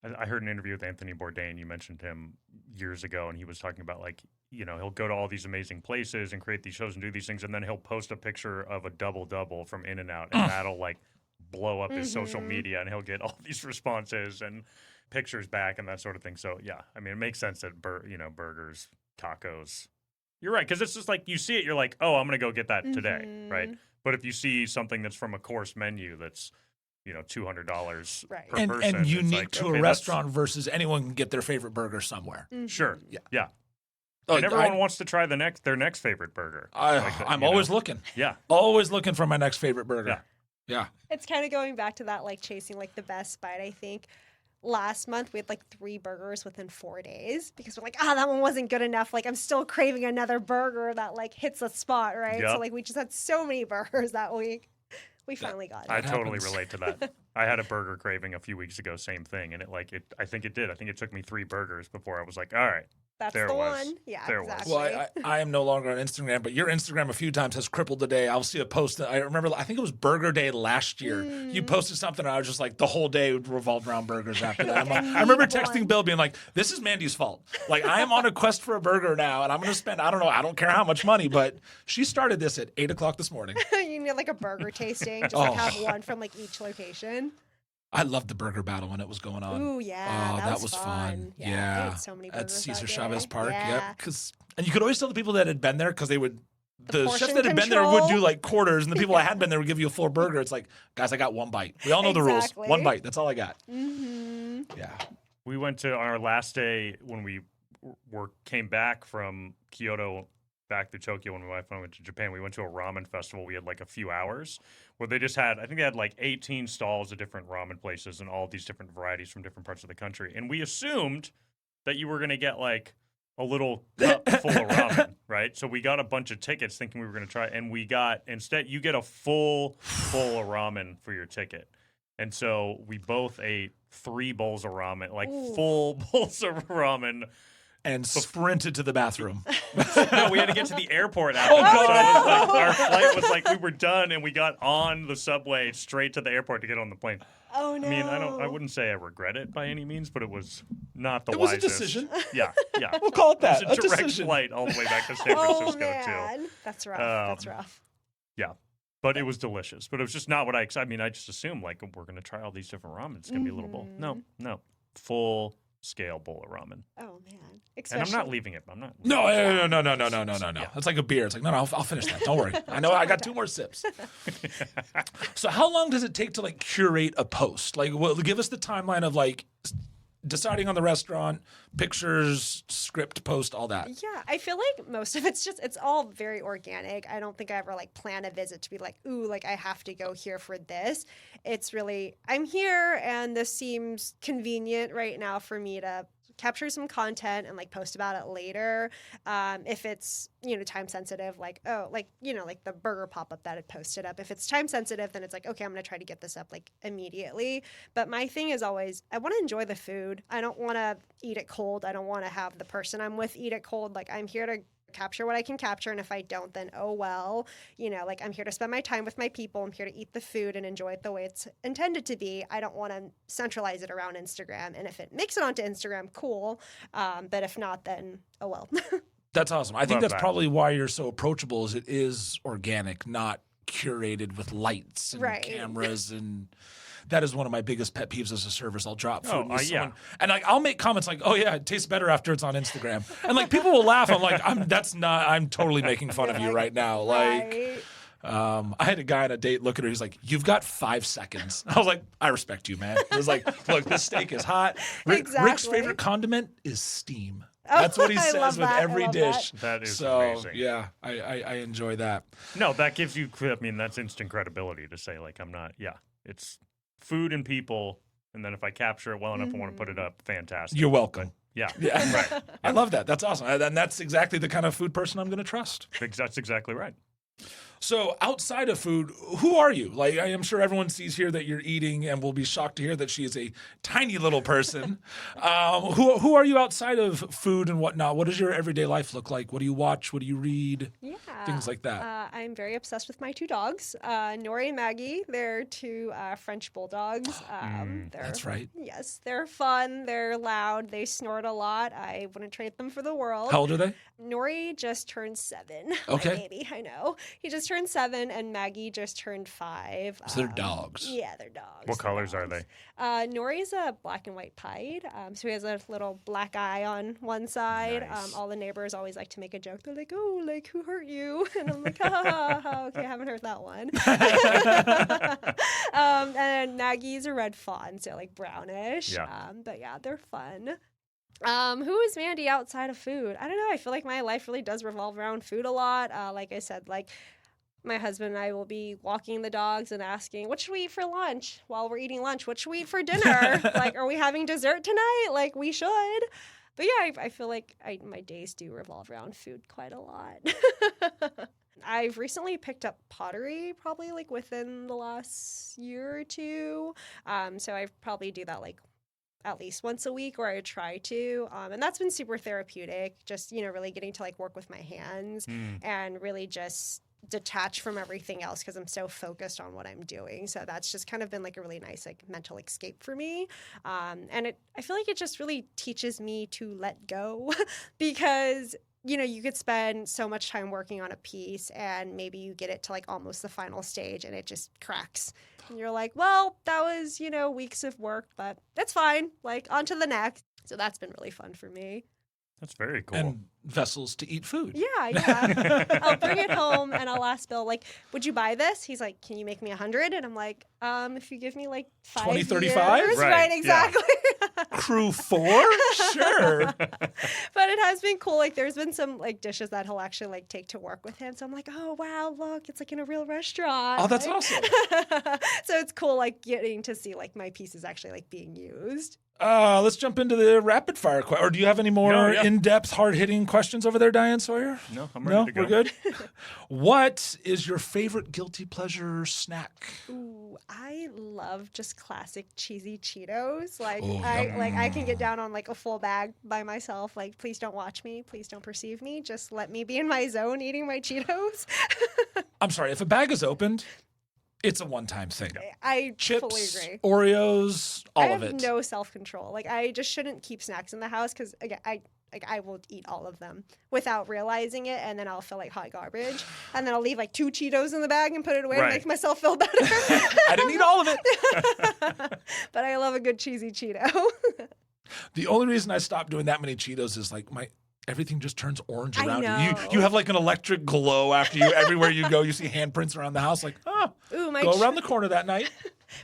I heard an interview with Anthony Bourdain. You mentioned him years ago, and he was talking about like, he'll go to all these amazing places and create these shows and do these things, and then he'll post a picture of a double-double from In-N-Out, and that'll like blow up his social media, and he'll get all these responses and pictures back and that sort of thing. So yeah, I mean, it makes sense that burgers, tacos. You're right, because it's just like you see it, you're like, oh, I'm gonna go get that today, right? But if you see something that's from a course menu that's $200 per person, and unique like, to a restaurant versus anyone can get their favorite burger somewhere. Sure, yeah. Oh, and everyone wants to try their next favorite burger. I'm always looking. Yeah, always looking for my next favorite burger. Yeah. It's kind of going back to that, like chasing like the best bite. I think last month we had like 3 burgers within 4 days because we're like, that one wasn't good enough. Like I'm still craving another burger that like hits a spot, right? Yep. So like we just had so many burgers that week. We finally got it. I totally relate to that. I had a burger craving a few weeks ago, same thing, and I think it took me 3 burgers before I was like, all right. That's there the was. one. Yeah, there exactly. Well, I am no longer on Instagram, but your Instagram a few times has crippled the day. I'll see a post that I remember, I think it was Burger Day last year. You posted something, and I was just like, the whole day revolved around burgers after that. I remember texting Bill being like, this is Mandy's fault. Like, I am on a quest for a burger now, and I'm going to spend, I don't care how much money, but she started this at 8 o'clock this morning. You need like a burger tasting, just like have one from like each location. I loved the burger battle when it was going on. Ooh, yeah. That was fun. Yeah. I ate so many burgers at Cesar that Chavez day. Park. Yeah. Yep. And you could always tell the people that had been there because they would. The chefs portion that had been there would control. do like quarters, and the people that hadn't been there would give you a full burger. It's like, guys, I got one bite. We all know the rules. Exactly. One bite. That's all I got. Mm-hmm. Yeah. We went to our last day when we came back from Kyoto back to Tokyo when my wife and I went to Japan. We went to a ramen festival. We had like a few hours where they had like 18 stalls of different ramen places and all these different varieties from different parts of the country. And we assumed that you were going to get like a little cup full of ramen, right? So we got a bunch of tickets thinking we were going to try, and instead you get a full bowl of ramen for your ticket. And so we both ate 3 bowls of ramen, like full bowls of ramen. And sprinted to the bathroom. No, we had to get to the airport after that. So it was like, our flight was like we were done, and we got on the subway straight to the airport to get on the plane. Oh no! I mean, I wouldn't say I regret it by any means, but it was not the It was wisest. a decision. Yeah. We'll call it that. It was a direct decision. flight all the way back to San Francisco too. Man. That's rough. That's rough. Yeah. But it was delicious. But it was just not what I just assumed, like, we're going to try all these different ramen. It's going to be a little bowl. No. Full scale bowl of ramen. Oh man. And I'm not leaving it. I'm not. No. It's like a beer. It's like, no, I'll finish that. Don't worry. I know I got 2 more sips. So how long does it take to like curate a post? Like, give us the timeline of like deciding on the restaurant, pictures, script, post, all that. Yeah, I feel like most of it's all very organic. I don't think I ever like plan a visit to be like, ooh, like I have to go here for this. It's really, I'm here and this seems convenient right now for me to capture some content and like post about it later. If it's, time sensitive, like, oh, like, like the burger pop-up that had posted up. If it's time sensitive, then it's like, okay, I'm going to try to get this up like immediately. But my thing is always, I want to enjoy the food. I don't want to eat it cold. I don't want to have the person I'm with eat it cold. Like I'm here to capture what I can capture, and if I don't, then oh well. Like I'm here to spend my time with my people. I'm here to eat the food and enjoy it the way it's intended to be. I don't want to centralize it around Instagram, and if it makes it onto Instagram, cool. But if not, then oh well. That's awesome. I think Love that's that. probably why you're so approachable, is it is organic, not curated with lights and Right. cameras. And that is one of my biggest pet peeves as a server. I'll drop food Oh, with yeah. someone, and like I'll make comments like, "Oh yeah, it tastes better after it's on Instagram," and like people will laugh. I'm like, I'm totally making fun of you right now. Like, Right. I had a guy on a date look at her. He's like, "You've got 5 seconds." I was like, "I respect you, man." It was like, "Look, this steak is hot." Rick's Exactly. favorite condiment is steam. Oh, That's what he I love says with that. I every love dish. That is so, amazing. yeah, I enjoy that. No, that gives you. I mean, that's instant credibility to say like I'm not. Yeah, it's food and people, and then if I capture it well enough, I want to put it up. Fantastic. You're welcome. Yeah, Yeah, right. I love that. That's awesome. And that's exactly the kind of food person I'm going to trust. That's exactly right. So outside of food, who are you? Like, I am sure everyone sees here that you're eating and will be shocked to hear that she is a tiny little person. Who are you outside of food and whatnot? What does your everyday life look like? What do you watch? What do you read? Yeah. Things like that. I'm very obsessed with my 2 dogs, Nori and Maggie. They're 2 French bulldogs. That's right. Yes, they're fun. They're loud. They snort a lot. I wouldn't trade them for the world. How old are they? Nori just turned 7. Okay. My baby, I know. He just turned 7, and Maggie just turned 5. So they're dogs. Yeah, they're dogs. What They're colors are dogs. they? Nori's a black and white pied, so he has a little black eye on one side. Nice. All the neighbors always like to make a joke. They're like, "Oh, like who hurt you?" And I'm like, "Ha ha ha." Okay, I haven't heard that one. And Maggie's a red fawn, so like brownish. Yeah. But yeah, they're fun. Who is Mandy outside of food? I don't know. I feel like my life really does revolve around food a lot. Like I said, like my husband and I will be walking the dogs and asking, what should we eat for lunch? While we're eating lunch, what should we eat for dinner? Like, are we having dessert tonight? Like, we should. But yeah, I feel like my days do revolve around food quite a lot. I've recently picked up pottery, probably like within the last year or 2. So I probably do that like at least once a week, or I try to. And that's been super therapeutic, just, really getting to like work with my hands and really just detach from everything else because I'm so focused on what I'm doing. So that's just kind of been like a really nice like mental escape for me. And I feel like it just really teaches me to let go because you could spend so much time working on a piece and maybe you get it to like almost the final stage and it just cracks. And you're like, well, that was, weeks of work, but that's fine. Like on to the next. So that's been really fun for me. That's very cool. And vessels to eat food. Yeah. I'll bring it home and I'll ask Bill, like, would you buy this? He's like, can you make me 100? And I'm like, if you give me like 5 20, 35? years. Right, Right, yeah. exactly. Crew 4? Sure. But it has been cool. Like, there's been some like dishes that he'll actually like take to work with him. So I'm like, oh wow, look, it's like in a real restaurant. Oh, that's Like- awesome. So it's cool, like getting to see like my pieces actually like being used. Let's jump into the rapid fire question. Or do you have any more No, yeah. in-depth, hard-hitting questions over there, Diane Sawyer? No, I'm ready to go. We're good. What is your favorite guilty pleasure snack? Ooh, I love just classic cheesy Cheetos. Like Oh, I can get down on like a full bag by myself. Like, please don't watch me, please don't perceive me. Just let me be in my zone eating my Cheetos. I'm sorry, if a bag is opened, it's a one-time thing. I Chips, fully agree. Oreos, all I of have it. no self-control. Like, I just shouldn't keep snacks in the house because again, I will eat all of them without realizing it, and then I'll feel like hot garbage, and then I'll leave like 2 Cheetos in the bag and put it away to Right. make myself feel better. I didn't eat all of it. But I love a good cheesy Cheeto. The only reason I stopped doing that many Cheetos is like everything just turns orange I around you. know. You have like an electric glow after you. Everywhere you go, you see handprints around the house. Like, Ooh, go around the corner that night.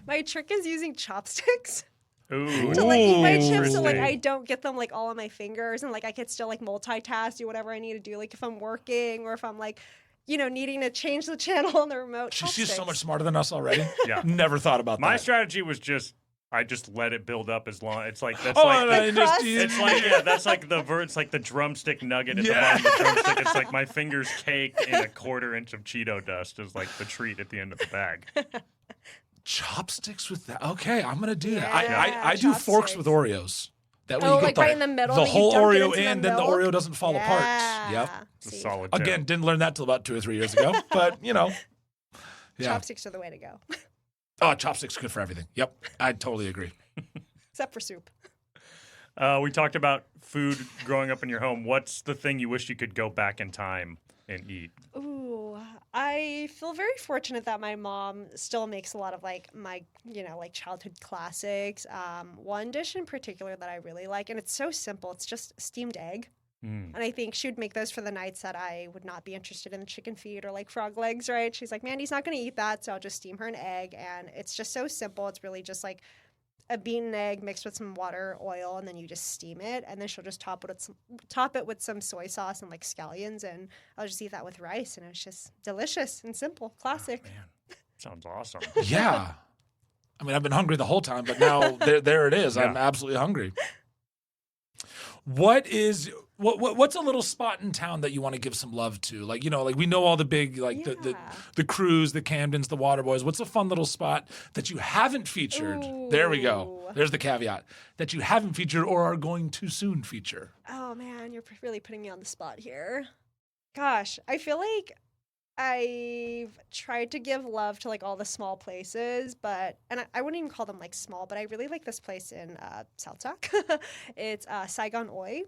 My trick is using chopsticks. Ooh. To like eat my chips, so Interesting. like I don't get them like all on my fingers, and like I could still like multitask, do whatever I need to do, like if I'm working or if I'm like, needing to change the channel on the remote. She's so chopsticks. much smarter than us already. Yeah. Never thought about My that. strategy was I just let it build up as long. It's like that's Oh, like no, The crust? it's like that's like it's like the drumstick nugget at Yeah. the bottom of the drumstick. It's like my fingers caked in a 1/4 inch of Cheeto dust is like the treat at the end of the bag. Chopsticks with that. Okay, I'm gonna do that. Yeah, I do forks chopsticks. with Oreos. That way Oh, you get like right in the middle, the and you whole dunk it Oreo into the in, then the milk? Oreo doesn't fall apart. Yeah. Yep. It's a See, solid tip. Again, didn't learn that till about 2 or 3 years ago, but yeah. chopsticks are the way to go, Oh, chopsticks good for everything. Yep, I totally agree. except for soup. We talked about food growing up in your home. What's the thing you wish you could go back in time and eat? Ooh, I feel very fortunate that my mom still makes a lot of like my, like childhood classics. One dish in particular that I really like, and it's so simple. It's just steamed egg. And I think she would make those for the nights that I would not be interested in the chicken feet or like frog legs, right? She's like, Mandy's not going to eat that, so I'll just steam her an egg. And it's just so simple. It's really just like a beaten egg mixed with some water, oil, and then you just steam it. And then she'll just top it with some soy sauce and like scallions, and I'll just eat that with rice. And it's just delicious and simple, classic. Oh, man, sounds awesome. Yeah, I mean, I've been hungry the whole time, but now there it is. Yeah. I'm absolutely hungry. What's a little spot in town that you want to give some love to? Like, like we know all the big, like the Crews, the Camdens, the Waterboys. What's a fun little spot that you haven't featured? There we go. Ooh. There's the caveat that you haven't featured or are going to soon feature. Oh man, you're really putting me on the spot here. Gosh, I feel like I've tried to give love to like all the small places, and I wouldn't even call them like small, but I really like this place in South Sac. It's Saigon Oi.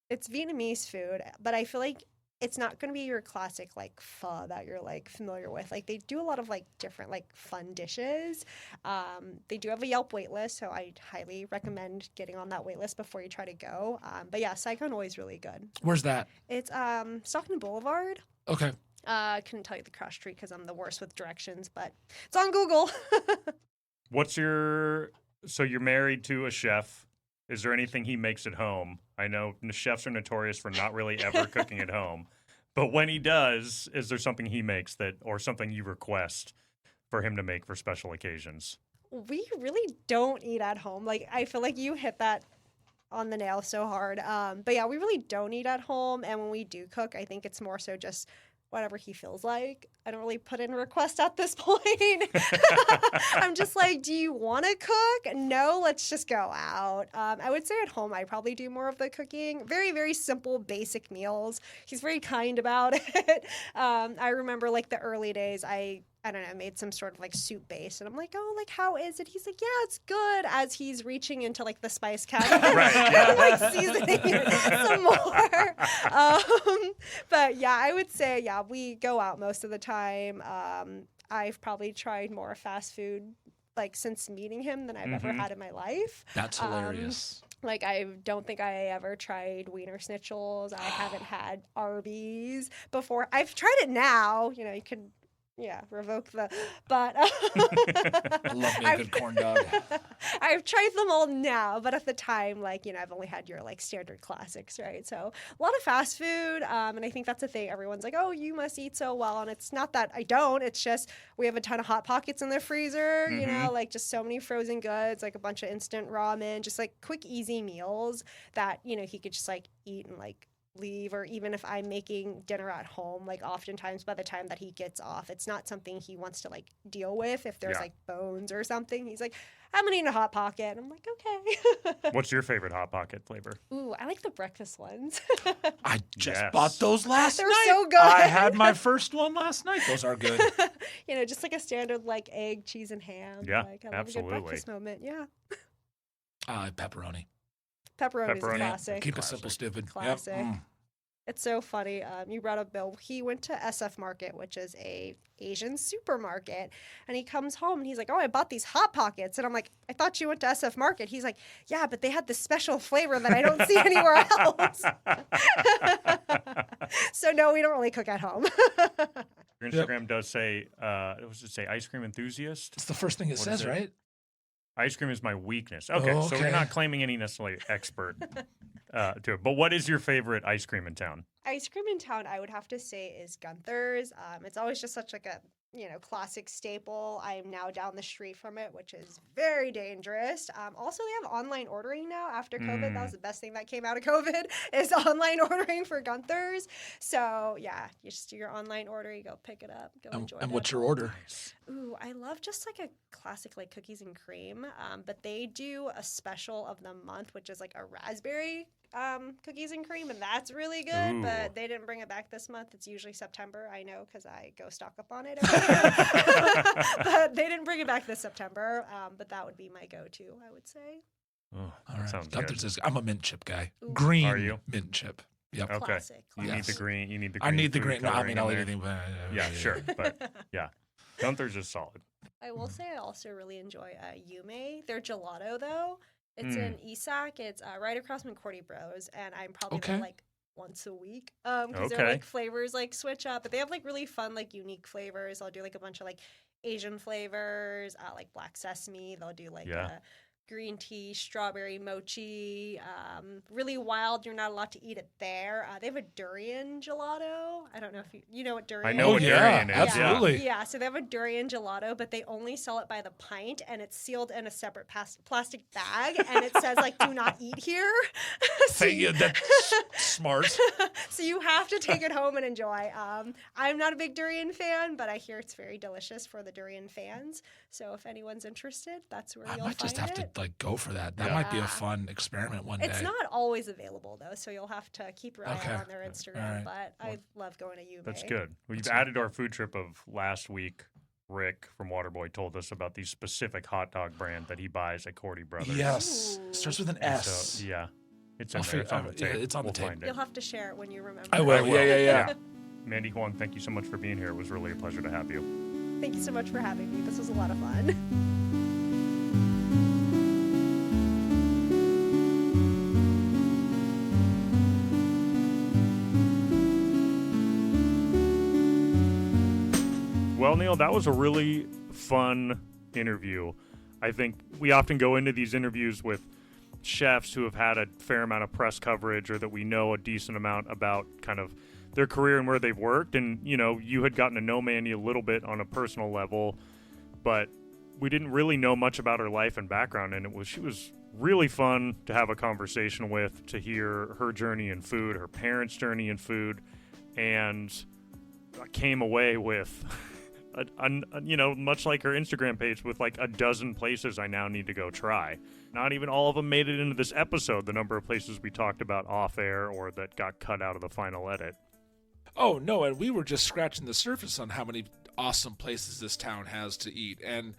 It's Vietnamese food, but I feel like it's not going to be your classic like pho that you're like familiar with. Like they do a lot of like different like fun dishes. They do have a Yelp waitlist, so I highly recommend getting on that waitlist before you try to go. But yeah, Saigon Oi is really good. Where's that? It's Stockton Boulevard. Okay. I couldn't tell you the cross street because I'm the worst with directions, but it's on Google. So you're married to a chef. Is there anything he makes at home? I know chefs are notorious for not really ever cooking at home. But when he does, is there something he makes or something you request for him to make for special occasions? We really don't eat at home. Like, I feel like you hit that on the nail so hard. But yeah, we really don't eat at home. And when we do cook, I think it's more so just whatever he feels like. I don't really put in a request at this point. I'm just like, do you want to cook? No, let's just go out. I would say at home, I probably do more of the cooking. Very, very simple, basic meals. He's very kind about it. I remember like the early days, I don't know, made some sort of like soup base. And I'm like, oh, like, how is it? He's like, yeah, it's good. As he's reaching into like the spice cabinet. Right, yeah. I'm like seasoning it some more. But yeah, I would say, yeah, we go out most of the time. I've probably tried more fast food like since meeting him than I've ever had in my life. That's hilarious. Like, I don't think I ever tried Wiener Schnitzel's. I haven't had Arby's before. I've tried it now. You could... Yeah, revoke the. But I love me a good corn dog. I've tried them all now, but at the time, like I've only had your like standard classics, right? So a lot of fast food, and I think that's the thing. Everyone's like, "Oh, you must eat so well," and it's not that I don't. It's just we have a ton of hot pockets in the freezer, like just so many frozen goods, like a bunch of instant ramen, just like quick, easy meals that he could just like eat and like leave. Or even if I'm making dinner at home, like oftentimes by the time that he gets off, it's not something he wants to like deal with. If there's like bones or something, he's like, I'm gonna eat a Hot Pocket. And I'm like, okay. What's your favorite Hot Pocket flavor? Ooh, I like the breakfast ones. I just bought those last They're night. so good. I had my first one last night. Those are good. Just like a standard like egg, cheese, and ham. Yeah, like, I love absolutely. a good breakfast moment. Yeah. Pepperoni. Pepperoni is a Pepperoni. classic. Keep it simple, stupid. Classic. Yep. It's so funny. You brought up Bill. He went to SF Market, which is a Asian supermarket, and he comes home and he's like, "Oh, I bought these Hot Pockets," and I'm like, "I thought you went to SF Market." He's like, "Yeah, but they had this special flavor that I don't see anywhere else." So no, we don't really cook at home. Your Instagram does say, what does it say? Ice cream enthusiast? It's the first thing it What is says, it? right? Ice cream is my weakness. Okay, so Okay. we're not claiming any necessarily expert to it. But what is your favorite ice cream in town? Ice cream in town, I would have to say, is Gunther's. It's always just such like a classic staple. I am now down the street from it, which is very dangerous. Also, they have online ordering now after COVID. That was the best thing that came out of COVID is online ordering for Gunther's. So yeah, you just do your online order, you go pick it up, go enjoy it. And what's your order? Ooh, I love just like a classic like cookies and cream. But they do a special of the month, which is like a raspberry cookies and cream, and that's really good. Ooh. But they didn't bring it back this month. It's usually September. I know because I go stock up on it every year. But they didn't bring it back this September. But that would be my go-to, I would say. Oh, All that right. sounds Gunther's good. is, I'm a mint chip guy. Ooh. Green Are you? mint chip. Yep. Okay. Classic. You need the Yes. green. You need the I green. need the food green. No, I coloring mean, in I'll eat there. anything. But, Yeah, sure. But yeah, Gunther's is solid. I will say I also really enjoy Yume. Their gelato, though. It's in Esac. It's right across from Cordy Bros. And I'm probably there like once a week because their like flavors like switch up. But they have like really fun, like unique flavors. I'll do like a bunch of like Asian flavors, like black sesame. They'll do like green tea, strawberry mochi, really wild. You're not allowed to eat it there. They have a durian gelato. I don't know if you know what durian is. I know what durian is. Absolutely. Yeah, so they have a durian gelato, but they only sell it by the pint, and it's sealed in a separate plastic bag, and it says, like, do not eat here. So that's smart. So you have to take it home and enjoy. I'm not a big durian fan, but I hear it's very delicious for the durian fans. So if anyone's interested, that's where I you'll might just find have it. to like go for that. That might be a fun experiment one day. It's not always available though, so you'll have to keep your eye Okay. out on their Instagram. All right. But I love going to Yume. That's good. We've added our food trip of last week. Rick from Waterboy told us about the specific hot dog brand that he buys at Cordy Brothers. Yes. Ooh. Starts with an And S. so, yeah. It's in I'll there. It's on the figure- tape. it's on the We'll tape. find it. You'll have to share it when you remember. I will. Yeah. Mandy Hwang, thank you so much for being here. It was really a pleasure to have you. Thank you so much for having me. This was a lot of fun. Well, Neil, that was a really fun interview. I think we often go into these interviews with chefs who have had a fair amount of press coverage or that we know a decent amount about kind of their career and where they've worked. And, you know, you had gotten to know Mandy a little bit on a personal level, but we didn't really know much about her life and background. And she was really fun to have a conversation with, to hear her journey in food, her parents' journey in food, and I came away with... much like her Instagram page, with like a dozen places I now need to go try. Not even all of them made it into this episode, the number of places we talked about off air or that got cut out of the final edit. Oh, no, and we were just scratching the surface on how many awesome places this town has to eat. And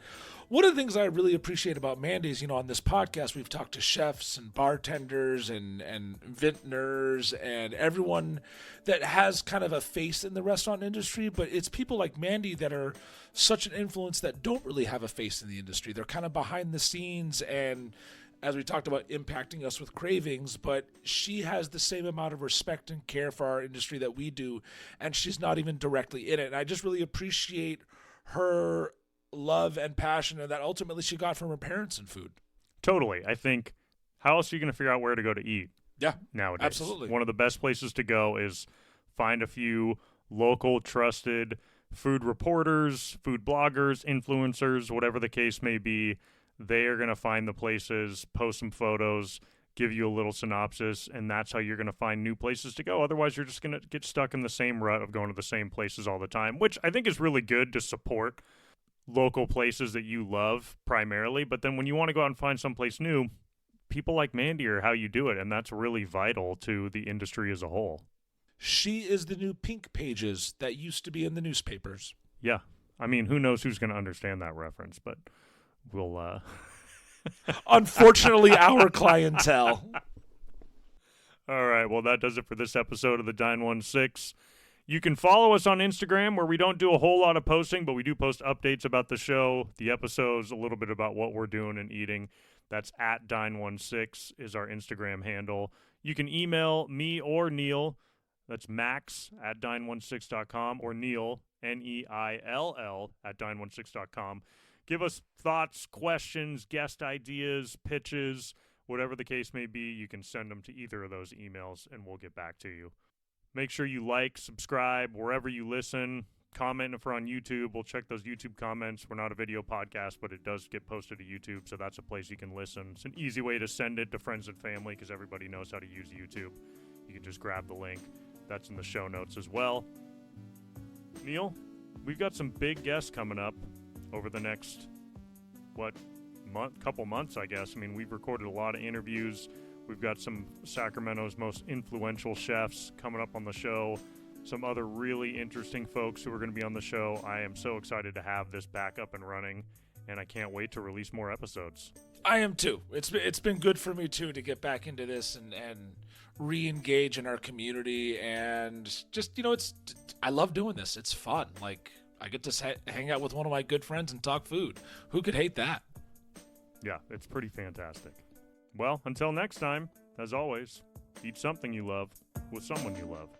one of the things I really appreciate about Mandy is, on this podcast, we've talked to chefs and bartenders and vintners and everyone that has kind of a face in the restaurant industry, but it's people like Mandy that are such an influence that don't really have a face in the industry. They're kind of behind the scenes and, as we talked about, impacting us with cravings, but she has the same amount of respect and care for our industry that we do, and she's not even directly in it. And I just really appreciate her love and passion, and that ultimately she got from her parents in food. Totally. I think, how else are you going to figure out where to go to eat? Yeah, nowadays. absolutely. One of the best places to go is find a few local, trusted food reporters, food bloggers, influencers, whatever the case may be. They are going to find the places, post some photos, give you a little synopsis, and that's how you're going to find new places to go. Otherwise, you're just going to get stuck in the same rut of going to the same places all the time, which I think is really good to support local places that you love primarily. But then when you want to go out and find someplace new, people like Mandy are how you do it, and that's really vital to the industry as a whole. She is the new Pink Pages that used to be in the newspapers. Yeah. I mean, who knows who's going to understand that reference, but we'll... Unfortunately, our clientele. All right, well, that does it for this episode of the Dine 16. You can follow us on Instagram, where we don't do a whole lot of posting, but we do post updates about the show, the episodes, a little bit about what we're doing and eating. That's at Dine16 is our Instagram handle. You can email me or Neil. That's Max at Dine16.com, or Neil, Neill, at Dine16.com. Give us thoughts, questions, guest ideas, pitches, whatever the case may be. You can send them to either of those emails, and we'll get back to you. Make sure you like, subscribe wherever you listen. Comment if we're on YouTube. We'll check those YouTube comments. We're not a video podcast, but it does get posted to YouTube, so that's a place you can listen. It's an easy way to send it to friends and family because everybody knows how to use YouTube. You can just grab the link. That's in the show notes as well. Neil, we've got some big guests coming up over the next, couple months, I guess. I mean, we've recorded a lot of interviews. We've got some Sacramento's most influential chefs coming up on the show. Some other really interesting folks who are going to be on the show. I am so excited to have this back up and running, and I can't wait to release more episodes. I am too. It's been good for me too to get back into this and re-engage in our community, and just, I love doing this. It's fun. Like, I get to hang out with one of my good friends and talk food. Who could hate that? Yeah, it's pretty fantastic. Well, until next time, as always, eat something you love with someone you love.